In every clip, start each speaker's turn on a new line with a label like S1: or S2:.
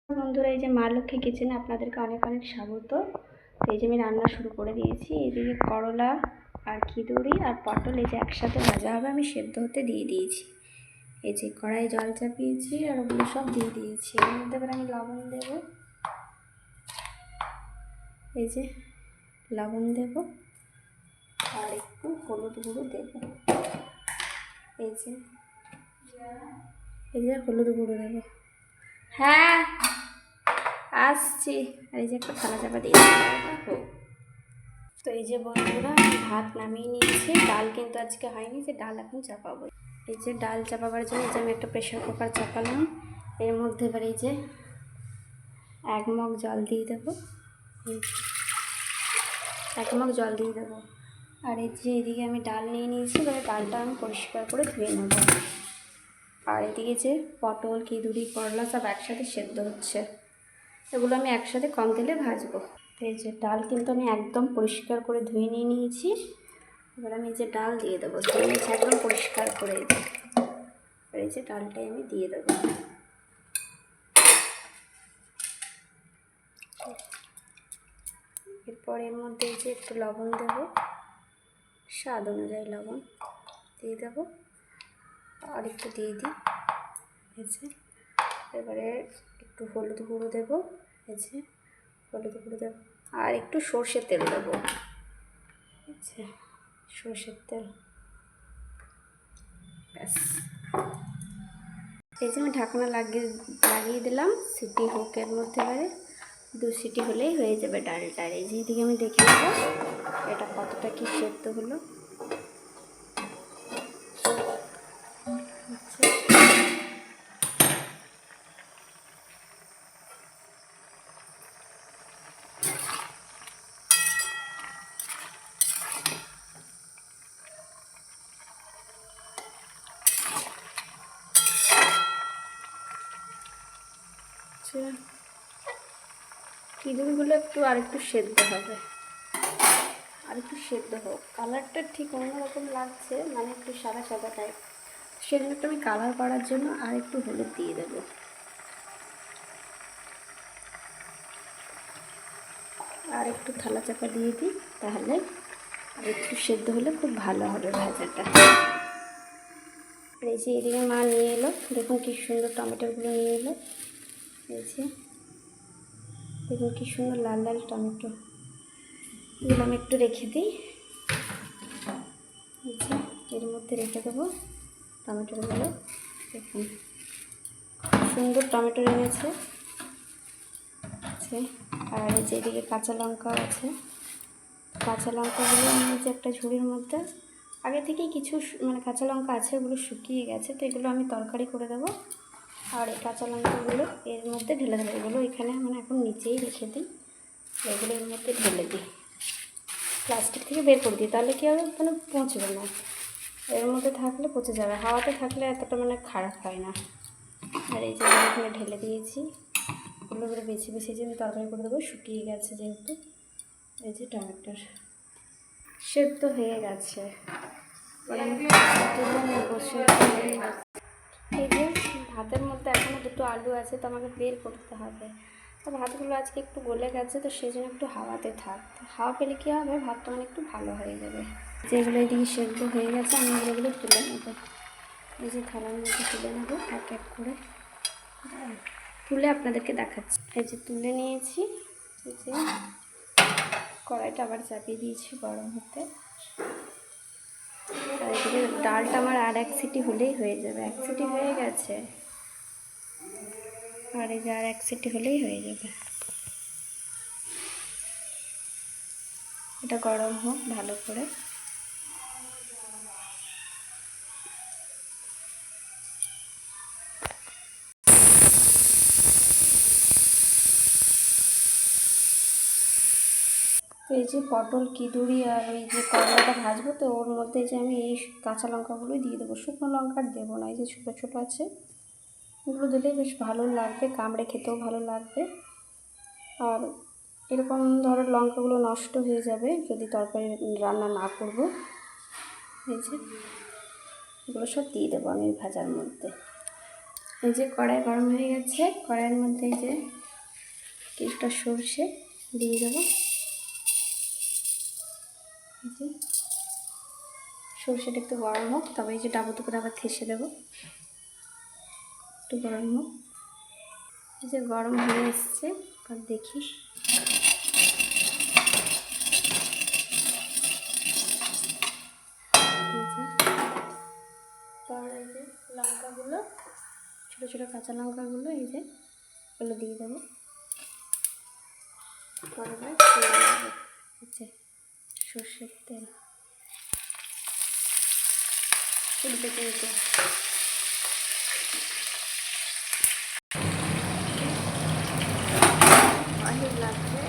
S1: বন্ধুরা, এই যে মা লক্ষ্মী কিচেনে আপনাদেরকে অনেক অনেক স্বাগত। এই যে আমি রান্না শুরু করে দিয়েছি। এইদিকে করলা আর খিচুড়ি আর পটল এই যে একসাথে ভাজা হবে, আমি সেদ্ধ হতে দিয়ে দিয়েছি। এই যে কড়াই জল চাপিয়েছি আর ওগুলো সব দিয়ে দিয়েছি। এর মধ্যে এবার আমি লবণ দেবো, এই যে লবণ দেব আর একটু হলুদ গুঁড়ো দেবো। এই যে হলুদ গুঁড়ো দেবো। হ্যাঁ আসছি। আর এই যে একটা থালা চাপা দিয়ে দেখো। তো এই যে বন্ধুরা, ভাত নামিয়ে নিয়েছি। ডাল কিন্তু আজকে হয়নি, যে ডাল এখন চাপাবো। এই যে ডাল চাপাবার জন্য যে আমি একটা প্রেশার কুকার চাপালাম। এর মধ্যে এবার এই যে 1 মগ জল দিয়ে দেবো। 1 মগ জল দিয়ে দেবো। আর এই যে এদিকে আমি ডাল নিয়ে নিয়েছি, এবারে ডালটা আমি পরিষ্কার করে ধুয়ে নেব। আর এদিকে যে পটল, খিচুড়ি, করলা সব একসাথে সেদ্ধ হচ্ছে। এগুলো আমি একসাথে কম তেলে ভাজবো। এই যে ডাল কিন্তু আমি একদম পরিষ্কার করে ধুয়ে নিয়ে নিয়েছি। এবার আমি এই যে ডাল দিয়ে দেবো, ধুয়ে নিয়েছি একদম পরিষ্কার করে। আর এই যে ডালটাই আমি দিয়ে দেবো। এরপর এর মধ্যে এই যে একটু লবণ দেবো, স্বাদ অনুযায়ী লবণ দিয়ে দেবো। আর একটু দিয়ে দিই। এই যে এবারে একটু হলুদ গুঁড়ো দেবো। এই যে হলুদ গুঁড়ো দেবো আর একটু সর্ষের তেল দেবো। আচ্ছা, সর্ষের তেল ব্যাস। এই যে আমি ঢাকনা লাগিয়ে দিলাম, সিটি হোক। এর মধ্যে এবারে 2 সিটি হলেই হয়ে যাবে ডালটা। এই যে এদিকে আমি দেখে নেব এটা কতটা কি সেদ্ধ হলো। খিচুড়িগুলো আরেকটু সেদ্ধ হবে, আরেকটু সেদ্ধ হোক। কালারটা ঠিক অন্যরকম লাগছে, মানে একটু সাদা সাদা টাইপ। সেজন্য একটু আমি কালার করার জন্য আর একটু হলুদ দিয়ে দেবো। আর একটু থালা চাপা দিয়ে দিই, তাহলে আর একটু সেদ্ধ হলে খুব ভালো হবে ভাজাটা। এই যে এদিকে মা নিয়ে এলো, দেখুন কি সুন্দর টমেটোগুলো নিয়ে এলো। এই যে দেখুন কি সুন্দর লাল লাল টমেটো। এগুলো আমি একটু রেখে দিই। এই যে এর মধ্যে রেখে দেবো টমেটোগুলো। দেখুন সুন্দর টমেটো এনেছে। আর এই যে এদিকে কাঁচা লঙ্কাও আছে। কাঁচা লঙ্কাগুলো আমি যে একটা ঝুড়ির মধ্যে আগে থেকেই কিছু মানে কাঁচা লঙ্কা আছে, ওগুলো শুকিয়ে গেছে, তো এগুলো আমি তরকারি করে দেবো। আর এই কাঁচা লঙ্কাগুলো এর মধ্যে ঢেলে দেবো। এগুলো এখানে মানে এখন নিচেই রেখে দিই, এগুলো এর মধ্যে ঢেলে দিই। প্লাস্টিক থেকে বের করে দিই, তাহলে কি হবে, মানে পচবে না। এর মধ্যে থাকলে পচে যাবে, হাওয়াতে থাকলে এতটা মানে খারাপ হয় না। আর এই যে এখানে ঢেলে দিয়েছি। ওগুলো করে বেছে বেছে যে আমি তরকারি করে দেবো, শুকিয়ে গেছে যেহেতু। এই যে টমেটোর সেদ্ধ হয়ে গেছে। এই যে ভাতের মধ্যে এখনও 2টো আলু আছে, তো আমাকে বের করতে হবে। তো ভাতগুলো আজকে একটু গলে গেছে, তো সেই জন্য একটু হাওয়াতে থাক। হাওয়া পেলে কী হবে, ভাতটা মানে একটু ভালো হয়ে যাবে। যেগুলো এদিকে সেদ্ধ হয়ে গেছে আমি এগুলো তুলে নেবো। এই যে থালার মধ্যে তুলে নেবো এক এক করে, তুলে আপনাদেরকে দেখাচ্ছি। এই যে তুলে নিয়েছি। এই যে কড়াইটা আবার চাপিয়ে দিয়েছি গরম হতে। আর এদিকে ডালটা আমার আর 1 সিটি হলেই হয়ে যাবে। 1 সিটি হয়ে গেছে, আর এই যে আর 1 সিটি হলেই হয়ে যাবে। এটা গরম হোক ভালো করে। তো এই যে পটল, খিচুড়ি আর এই যে করলাটা ভাজবো, তো ওর মধ্যে যে আমি এই কাঁচা লঙ্কাগুলোই দিয়ে দেবো। শুকনো লঙ্কা দেবো না, এই যে ছোটো ছোটো আছে এগুলো দিলে বেশ ভালো লাগবে, কামড়ে খেতেও ভালো লাগবে। আর এরকম ধরো লঙ্কাগুলো নষ্ট হয়ে যাবে যদি তরকারি রান্না না করবো। এই যে এগুলো সব দিয়ে দেবো আমি ভাজার মধ্যে। এই যে কড়াই গরম হয়ে গেছে, কড়াইয়ের মধ্যে এই যে কিছুটা সর্ষে দিয়ে দেবো। সর্ষেটা একটু গরম হোক, তবে এই যে ডাবুতে করে আবার থেসে দেবো। একটু গরম হোক, এই যে গরম হয়ে এসছে, আর দেখি এই যে লঙ্কাগুলো, ছোটো ছোটো কাঁচা লঙ্কাগুলো এই যে এগুলো দিয়ে দেবো। হচ্ছে সর্ষের তেল উল্টে তুলতে অনেক লাগবে।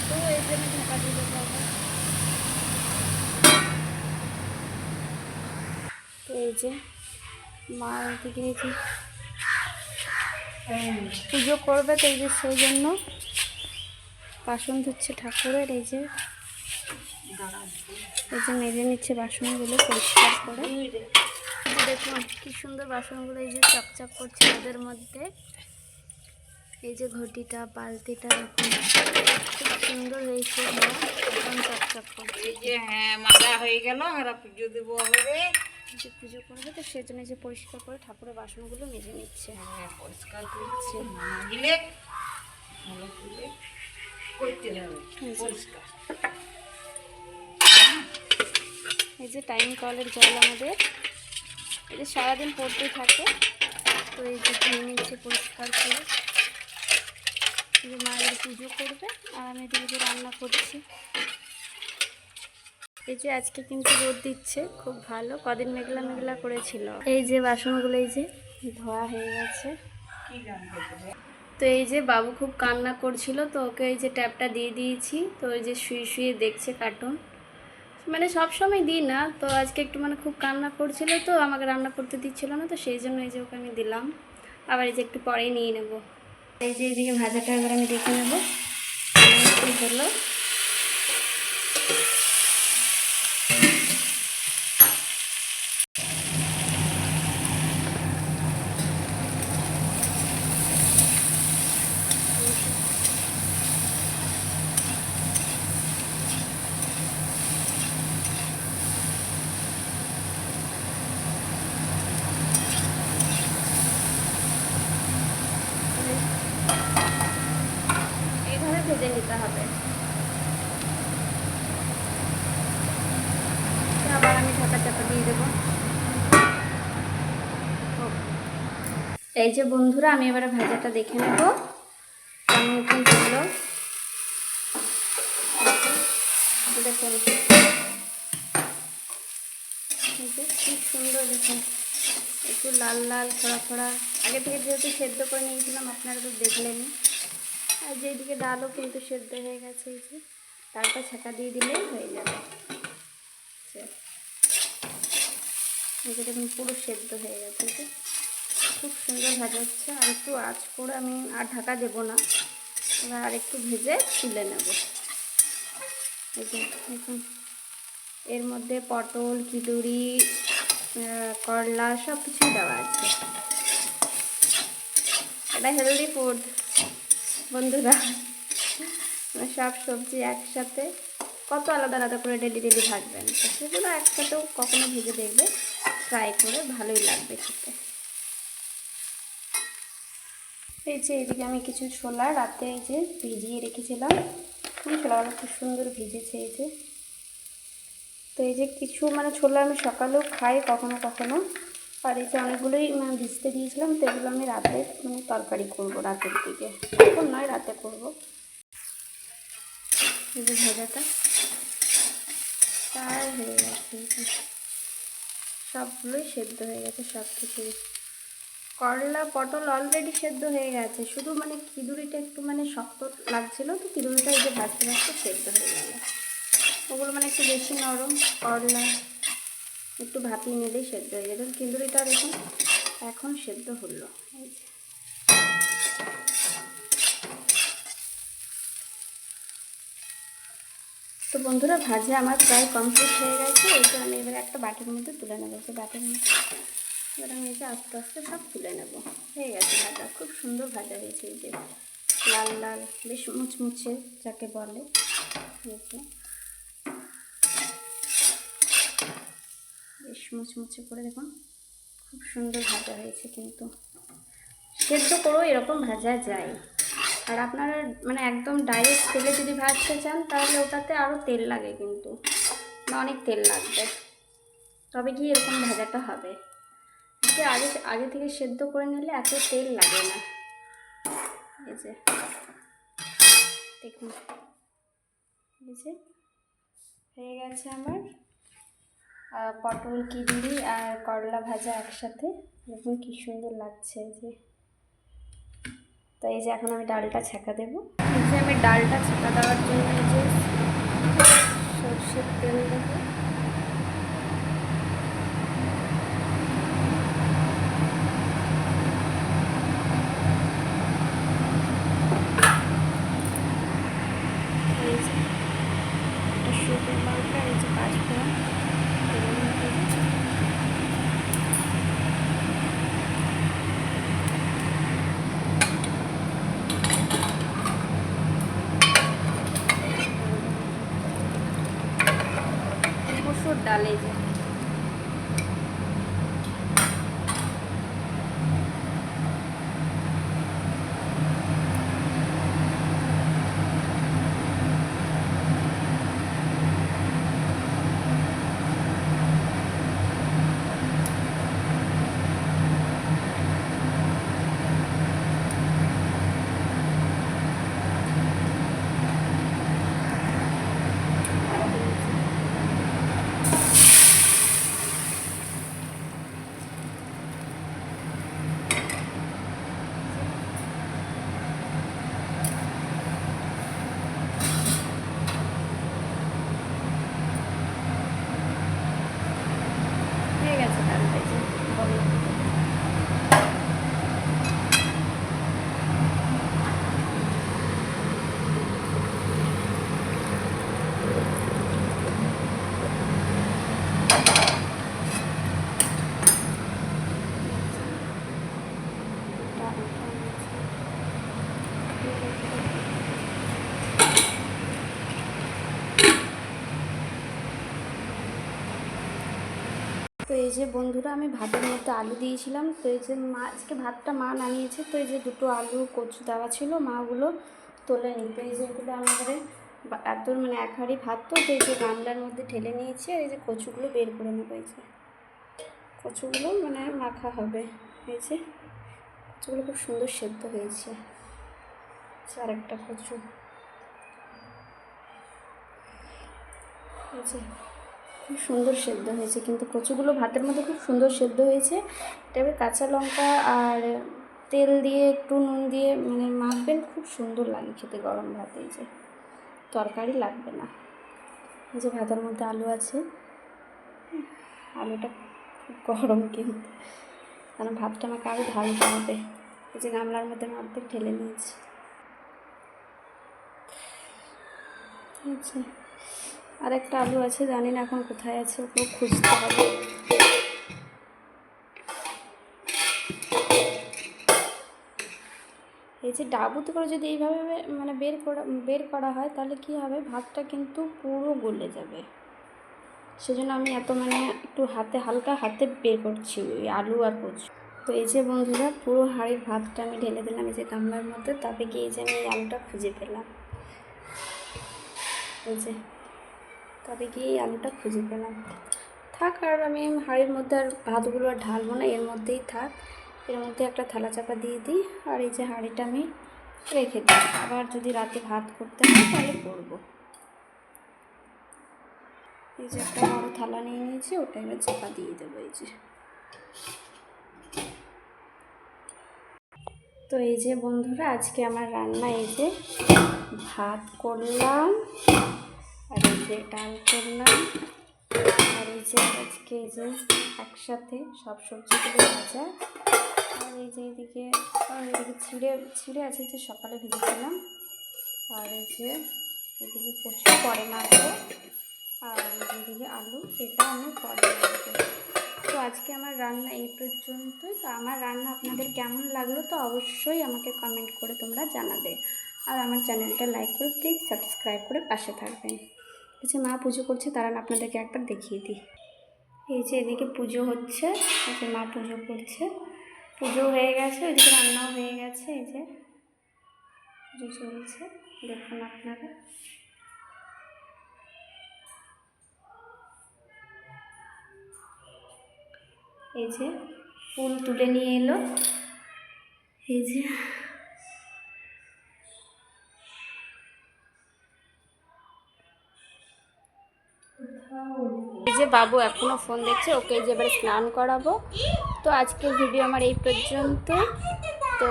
S1: তো এই জন্য ঢাকা দিয়ে দেবো। তো এই যে মা থেকে নিয়েছি পুজো করবে, তো এই যে সেই জন্য বাসন ধুচ্ছে ঠাকুরের। এই যে মেজে নিচ্ছে বাসনগুলো পরিষ্কার করে। দেখুন কি সুন্দর বাসনগুলো এই যে চকচক করছে ওদের মধ্যে। এই যে ঘটিটা বালতিটা দেখুন খুব সুন্দর হয়েছে, একদম চকচক করছে।
S2: এই যে হ্যাঁ মাজা হয়ে গেল, আমরা পুজো দেবো হবে,
S1: যে পুজো করবে, তো সেজন্য যে পরিষ্কার করে ঠাকুরের বাসনগুলো মেজে নিচ্ছে।
S2: হ্যাঁ পরিষ্কার করছে, মাগিলে ভালো করে করতে হবে পরিষ্কার।
S1: এই যে টাইম কলের জল আমাদের এই যে সারাদিন পড়তেই থাকে, তো এই যে ধুয়ে নিচ্ছে পরিষ্কার করে। এই যে মায়ের পুজো করবে আর আমি এদিকে রান্না করছি। এই যে আজকে কিন্তু রোদ দিচ্ছে খুব ভালো, কদিন মেঘলা মেঘলা করেছিল। এই যে বাসনগুলো এই যে ধোয়া হয়ে গেছে। তো এই যে বাবু খুব কান্না করছিল, তো ওকে এই যে ট্যাপটা দিয়ে দিয়েছি। তো এই যে শুয়ে শুয়ে দেখছে কার্টুন, মানে সব সময় দিই না, তো আজকে একটু মানে খুব কান্না করছিল, তো আমাকে রান্না করতে দিচ্ছিল না, তো সেই জন্য এই যে ওকে আমি দিলাম। আবার এই যে একটু পরেই নিয়ে নেব। এই যে এইদিকে ভাজাটা এবার আমি দেখে নেব কি হলো। এইভাবে ভেজে নিতে হবে। আবার আমি ঢাকা চাপা দিয়ে দেবো। এই যে বন্ধুরা আমি এবারে ভাজাটা দেখে নেব কেমন কি হলো। দেখুন খুব সুন্দর, দেখুন একটু লাল লাল খোড়া খোড়া। আগে থেকে যেহেতু সেদ্ধ করে নিয়েছিলাম আপনারা তো দেখলেনই। আর যেদিকে ডালও কিন্তু সেদ্ধ হয়ে গেছে, এই যে ডালটা ছাঁকা দিয়ে দিলেই হয়ে যাবে। এই যে দেখুন পুরো সেদ্ধ হয়ে গেছে, যে খুব সুন্দর ভাজা হচ্ছে। আর একটু আঁচ করে আমি আর ঢাকা দেবো না, এবার আর একটু ভেজে তুলে নেব। এই যে দেখুন এর মধ্যে পটল, খিচুড়ি, করলা সব কিছুই দেওয়া আছে। এটা হেলদি ফুড বন্ধুরা, সব সবজি একসাথে কত আলাদা আলাদা করে ডেলি ডেলি ভাজবেন, তো সেগুলো একসাথেও কখনো ভেজে দেখবে, ট্রাই করে ভালোই লাগবে খেতে। এই যে এদিকে আমি কিছু ছোলা রাতে এই যে ভিজিয়ে রেখেছিলাম, ছোলাগুলো খুব সুন্দর ভিজেছে। এই যে তো এই যে কিছু মানে ছোলা আমি সকালেও খাই কখনো কখনো, আর এই যে অনেকগুলোই মানে ভিজতে দিয়েছিলাম, তো এগুলো আমি রাতে মানে তরকারি করবো রাতের দিকে, এখন নয় রাতে করবো। এই যে ভাজাটা প্রায় হয়ে গেছে, সবগুলোই সেদ্ধ হয়ে গেছে, সব কিছুই। করলা পটল অলরেডি সেদ্ধ হয়ে গেছে, শুধু মানে খিচুড়িটা একটু মানে শক্ত লাগছিল, তো খিচুড়িটা এই যে ভাজতে ভাজতে সেদ্ধ হয়ে গেল। ওগুলো মানে একটু বেশি নরম, করলা একটু ভাপিয়ে নিলেই সেদ্ধ হয়ে যাবে। খিচুড়িটা দেখুন এখন সেদ্ধ হলো। এই যে তো বন্ধুরা, ভাজা আমার প্রায় কমপ্লিট হয়ে গেছে। এটা আমি এবার একটা বাটির মধ্যে তুলে নেবো। তো বাটির মধ্যে এবার আমি এই যে আস্তে আস্তে সব তুলে নেবো। হয়ে গেছে ভাজা, খুব সুন্দর ভাজা হয়েছে। এই যে লাল লাল বেশ মুচমুচে যাকে বলে, হয়েছে বেশ মুচমুচে করে, দেখুন খুব সুন্দর ভাজা হয়েছে। কিন্তু সেদ্ধ করেও এরকম ভাজা যায়। আর আপনারা মানে একদম ডাইরেক্ট তেলে যদি ভাজতে চান তাহলে ওটাতে আরও তেল লাগে, কিন্তু অনেক তেল লাগবে, তবে কি এরকম ভাজাটা হবে। আগে আগে থেকে সেদ্ধ করে নিলে এত তেল লাগে না। এই যে দেখুন, এই যে হয়ে গেছে আমার পটল খিচুড়ি আর করলা ভাজা একসাথে। দেখুন কি সুন্দর লাগছে। এই যে তো এই যে এখন আমি ডালটা ছেঁকা দেবো। এই যে আমি ডালটা ছেঁকা দেওয়ার জন্য এই যে সরষের তেল দেবো। এই যে একটা শুকনো লঙ্কা, এই যে পাঁচফোড়ন তেলের মধ্যে মসুর ডাল। এই যে হয়ে গেছে ডালটা। এই যে বলে তো এই যে বন্ধুরা, আমি ভাতের মধ্যে আলু দিয়েছিলাম। তো এই যে মা আজকে ভাতটা মা নামিয়েছে, তো এই যে দুটো আলু কচু দেওয়া ছিল, মাগুলো তোলে নিতে। এই যে এগুলো আমাদের এত মানে এক হাঁড়ি ভাত, তো এই যে গামলার মধ্যে ঢেলে নিয়েছি। আর এই যে কচুগুলো বের করে নেবো। এই যে কচুগুলো মানে মাখা হবে। এই যে কচুগুলো খুব সুন্দর সেদ্ধ হয়েছে। আর একটা কচু, এই যে খুব সুন্দর সেদ্ধ হয়েছে, কিন্তু কচুগুলো ভাতের মধ্যে খুব সুন্দর সেদ্ধ হয়েছে। তবে কাঁচা লঙ্কা আর তেল দিয়ে একটু নুন দিয়ে মানে মাখবেন, খুব সুন্দর লাগে খেতে গরম ভাতে। এই যে তরকারি লাগবে না। এই যে ভাতের মধ্যে আলু আছে, আলুটা খুব গরম কিন্তু, কারণ ভাতটা আমাকে আরও ঢালতে হবে। এই যে গামলার মধ্যে অর্ধেক ঢেলে নিয়েছি। আচ্ছা, আর একটা আলু আছে, জানি না এখন কোথায় আছে, ওকেও খুঁজতে হবে। এই যে ডাবুতে করে যদি এইভাবে মানে বের করা হয় তাহলে কি হবে, ভাতটা কিন্তু পুরো গলে যাবে। সেজন্য আমি এত মানে একটু হালকা হাতে বের করছি ওই আলু আর কচু। তো এই যে বন্ধুরা, পুরো হাঁড়ির ভাতটা আমি ঢেলে দিলাম এই যে গামলার মধ্যে। তবে গিয়ে যে আমি এই আলুটা খুঁজে পেলাম। এই যে তবে গিয়ে এই আলুটা খুঁজে পেলাম। থাক, আর আমি হাঁড়ির মধ্যে আর ভাতগুলো আর ঢালবো না, এর মধ্যেই থাক। এর মধ্যে একটা থালা চাপা দিয়ে দিই, আর এই যে হাঁড়িটা আমি রেখে দিই, আবার যদি রাতে ভাত করতে হয় তাহলে করবো। এই যে একটা বড় থালা নিয়ে নিয়েছি, ওটা এবার চাপা দিয়ে দেবো। এই যে, তো এই যে বন্ধুরা, আজকে আমার রান্না এই যে ভাত করলাম, আর এই যে ডাল করলাম, আর এই যে আজকে এই যে একসাথে সব সবজিগুলো ভাজা, আর এই যে এদিকে ছিঁড়ে আছে, যে সকালে ভেজেছিলাম, আর এই যে এদিকে কচু পরে মাখবো, আর এদিকে আলু, এটা আমি পরে মাখবো। তো আজকে আমার রান্না এই পর্যন্তই। তো আমার রান্না আপনাদের কেমন লাগলো তো অবশ্যই আমাকে কমেন্ট করে তোমরা জানাবে, আর আমার চ্যানেলটা লাইক করে প্লিজ সাবস্ক্রাইব করে পাশে থাকবেন। এই যে মা পুজো করছে, তারা আপনাদেরকে একবার দেখিয়ে দিই। এই যে এদিকে পুজো হচ্ছে, এই যে মা পুজো করছে, পুজো হয়ে গেছে, ওইদিকে রান্নাও হয়ে গেছে। এই যে পুজো চলছে, দেখুন আপনারা। এই যে ফুল তুলে নিয়ে এলো, এই যে বাবু এখনো ফোন দেখছে, ওকে যে এবারে স্নান করাবো। তো আজকের ভিডিও আমার এই পর্যন্ত। তো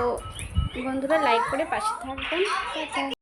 S1: বন্ধুরা লাইক করে পাশে থাকবেন। টাটা।